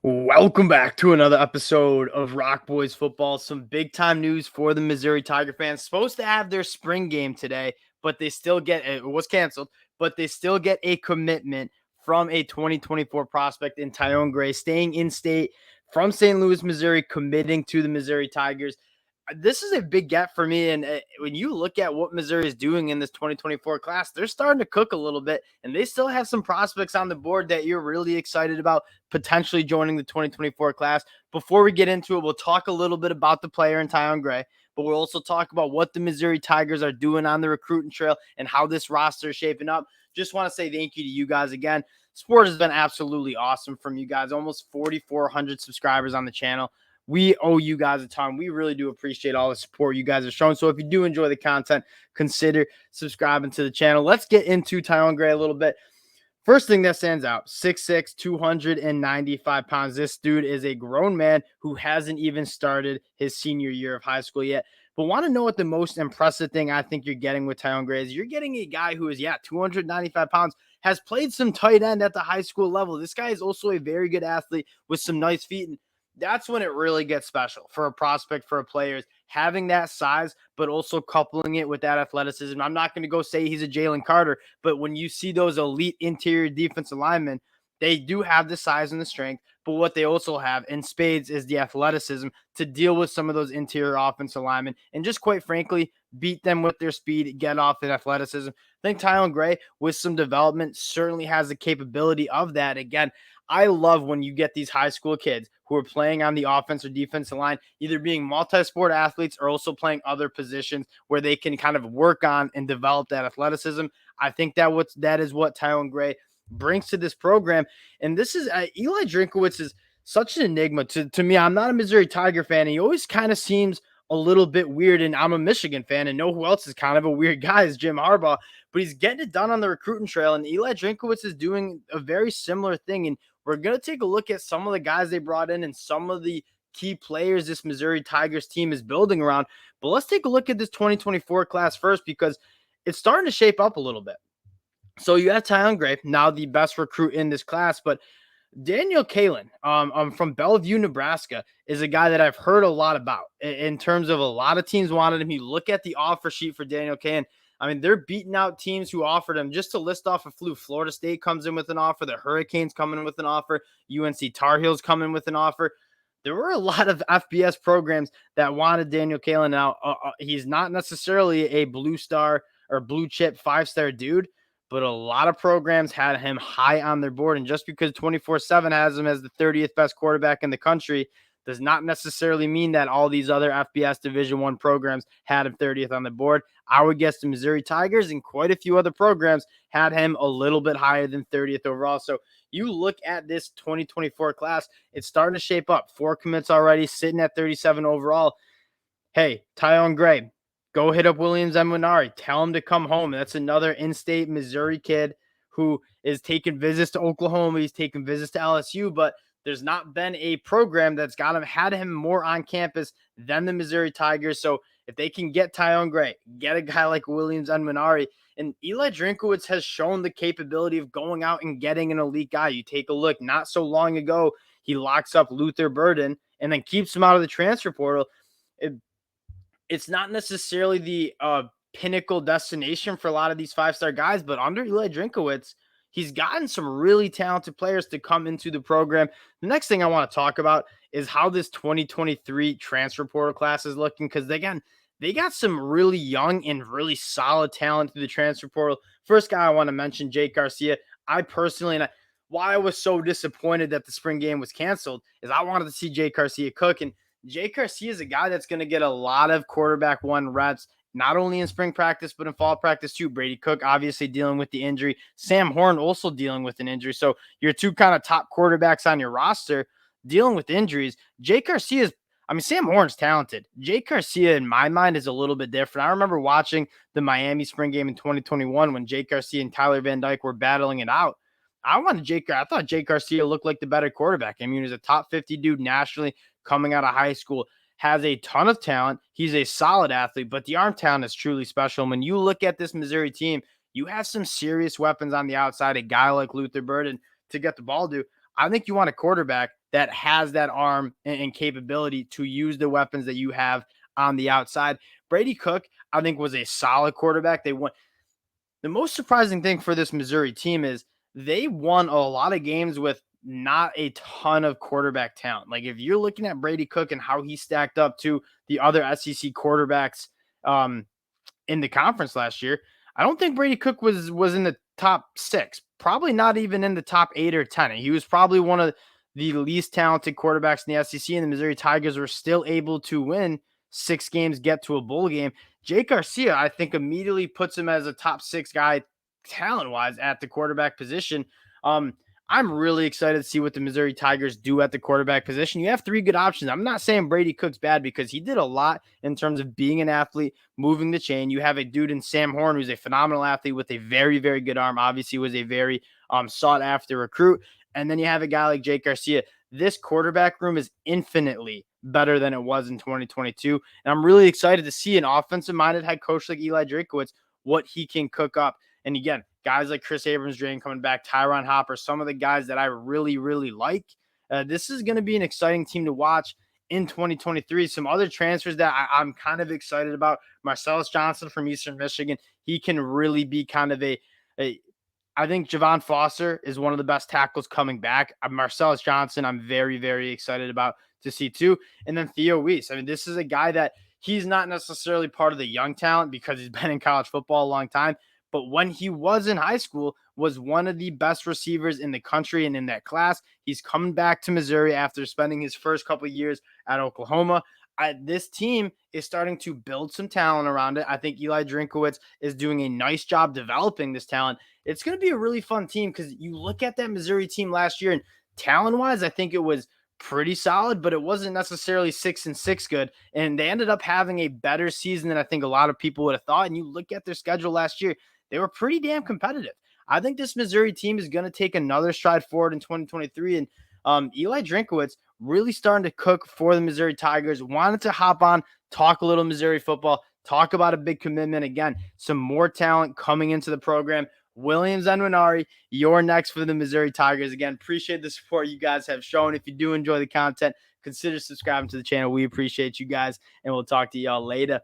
Welcome back to another episode of Rock Boys Football. Some big time news for the Missouri Tiger fans. Supposed to have their spring game today, but they still get it was canceled, but they still get a commitment from a 2024 prospect in Tionne Gray, staying in state from St. Louis, Missouri, committing to the Missouri Tigers. This is a big get for me. And when you look at what Missouri is doing in this 2024 class, they're starting to cook a little bit, and they still have some prospects on the board that you're really excited about potentially joining the 2024 class. Before we get into it, we'll talk a little bit about the player in Tionne Gray, but we'll also talk about what the Missouri Tigers are doing on the recruiting trail and how this roster is shaping up. Just want to say thank you to you guys again. Sport has been absolutely awesome from you guys. Almost 4,400 subscribers on the channel. We owe you guys a ton. We really do appreciate all the support you guys have shown. So if you do enjoy the content, consider subscribing to the channel. Let's get into Tionne Gray a little bit. First thing that stands out, 6'6", 295 pounds. This dude is a grown man who hasn't even started his senior year of high school yet. But want to know what the most impressive thing I think you're getting with Tionne Gray is? You're getting a guy who is, 295 pounds, has played some tight end at the high school level. This guy is also a very good athlete with some nice feet. And that's when it really gets special for a prospect, for a player, is having that size, but also coupling it with that athleticism. I'm not going to go say he's a Jalen Carter, but when you see those elite interior defensive linemen, they do have the size and the strength, but what they also have in spades is the athleticism to deal with some of those interior offensive linemen and just quite frankly, beat them with their speed, get off the athleticism. I think Tionne Gray, with some development, certainly has the capability of that. Again, I love when you get these high school kids who are playing on the offense or defensive line, either being multi-sport athletes or also playing other positions where they can kind of work on and develop that athleticism. I think that is what Tionne Gray brings to this program. And this is Eli Drinkwitz is such an enigma to me. I'm not a Missouri Tiger fan. He always kind of seems a little bit weird, and I'm a Michigan fan, and know who else is kind of a weird guy is Jim Harbaugh, but he's getting it done on the recruiting trail, and Eli Drinkwitz is doing a very similar thing. And we're going to take a look at some of the guys they brought in and some of the key players this Missouri Tigers team is building around. But let's take a look at this 2024 class first, because it's starting to shape up a little bit. So you have Tionne Gray, now the best recruit in this class, but Daniel Kalen from Bellevue, Nebraska, is a guy that I've heard a lot about in terms of a lot of teams wanted him. You look at the offer sheet for Daniel Kalen. I mean, they're beating out teams who offered him. Just to list off a few, Florida State comes in with an offer. The Hurricanes coming in with an offer. UNC Tar Heels come in with an offer. There were a lot of FBS programs that wanted Daniel Kalen. Now, he's not necessarily a blue star or blue chip five-star dude, but a lot of programs had him high on their board. And just because 24/7 has him as the 30th best quarterback in the country does not necessarily mean that all these other FBS Division I programs had him 30th on the board. I would guess the Missouri Tigers and quite a few other programs had him a little bit higher than 30th overall. So you look at this 2024 class, it's starting to shape up. 4 commits already, sitting at 37 overall. Hey, Tionne Gray, go hit up Williams and Nwaneri. Tell him to come home. That's another in-state Missouri kid who is taking visits to Oklahoma. He's taking visits to LSU, but there's not been a program that's had him more on campus than the Missouri Tigers. So if they can get Tionne Gray, get a guy like Williams and Nwaneri, and Eli Drinkwitz has shown the capability of going out and getting an elite guy. You take a look, not so long ago, he locks up Luther Burden and then keeps him out of the transfer portal. It's not necessarily the pinnacle destination for a lot of these 5-star guys, but under Eli Drinkwitz, he's gotten some really talented players to come into the program. The next thing I want to talk about is how this 2023 transfer portal class is looking, because again, they got some really young and really solid talent through the transfer portal. First guy I want to mention, Jake Garcia. I personally, why I was so disappointed that the spring game was canceled, is I wanted to see Jake Garcia cook, and Jake Garcia is a guy that's going to get a lot of quarterback one reps, not only in spring practice, but in fall practice too. Brady Cook obviously dealing with the injury. Sam Horn also dealing with an injury. So your two kind of top quarterbacks on your roster dealing with injuries. Jake Garcia Sam Horn's talented. Jake Garcia, in my mind, is a little bit different. I remember watching the Miami spring game in 2021 when Jake Garcia and Tyler Van Dyke were battling it out. I thought Jake Garcia looked like the better quarterback. I mean, he was a top 50 dude nationally coming out of high school, has a ton of talent. He's a solid athlete, but the arm talent is truly special. When you look at this Missouri team, you have some serious weapons on the outside, a guy like Luther Burden to get the ball to. I think you want a quarterback that has that arm and capability to use the weapons that you have on the outside. Brady Cook, I think, was a solid quarterback. They won. The most surprising thing for this Missouri team is they won a lot of games with not a ton of quarterback talent. Like if you're looking at Brady Cook and how he stacked up to the other SEC quarterbacks um, in the conference last year, I don't think Brady Cook was in the top 6, probably not even in the top 8 or 10. He was probably one of the least talented quarterbacks in the SEC, and the Missouri Tigers were still able to win 6 games, get to a bowl game. Jake Garcia, I think, immediately puts him as a top 6 guy talent-wise at the quarterback position. Um, I'm really excited to see what the Missouri Tigers do at the quarterback position. You have 3 good options. I'm not saying Brady Cook's bad because he did a lot in terms of being an athlete, moving the chain. You have a dude in Sam Horn who's a phenomenal athlete with a very, very good arm. Obviously, was a very sought after recruit. And then you have a guy like Jake Garcia. This quarterback room is infinitely better than it was in 2022. And I'm really excited to see an offensive minded head coach like Eliah Drinkwitz, what he can cook up. And again, guys like Chris Abrams-Drain coming back, Tyron Hopper, some of the guys that I really, really like. This is going to be an exciting team to watch in 2023. Some other transfers that I'm kind of excited about. Marcellus Johnson from Eastern Michigan. He can really be kind of I think Javon Foster is one of the best tackles coming back. Marcellus Johnson, I'm very, very excited about to see too. And then Theo Weiss. I mean, this is a guy that he's not necessarily part of the young talent because he's been in college football a long time. But when he was in high school, was one of the best receivers in the country and in that class. He's coming back to Missouri after spending his first couple of years at Oklahoma. This team is starting to build some talent around it. I think Eli Drinkwitz is doing a nice job developing this talent. It's going to be a really fun team because you look at that Missouri team last year and talent-wise, I think it was pretty solid, but it wasn't necessarily 6-6 good. And they ended up having a better season than I think a lot of people would have thought. And you look at their schedule last year, they were pretty damn competitive. I think this Missouri team is going to take another stride forward in 2023. And Eli Drinkwitz really starting to cook for the Missouri Tigers. Wanted to hop on, talk a little Missouri football, talk about a big commitment. Again, some more talent coming into the program. Williams and Nwaneri, you're next for the Missouri Tigers. Again, appreciate the support you guys have shown. If you do enjoy the content, consider subscribing to the channel. We appreciate you guys, and we'll talk to y'all later.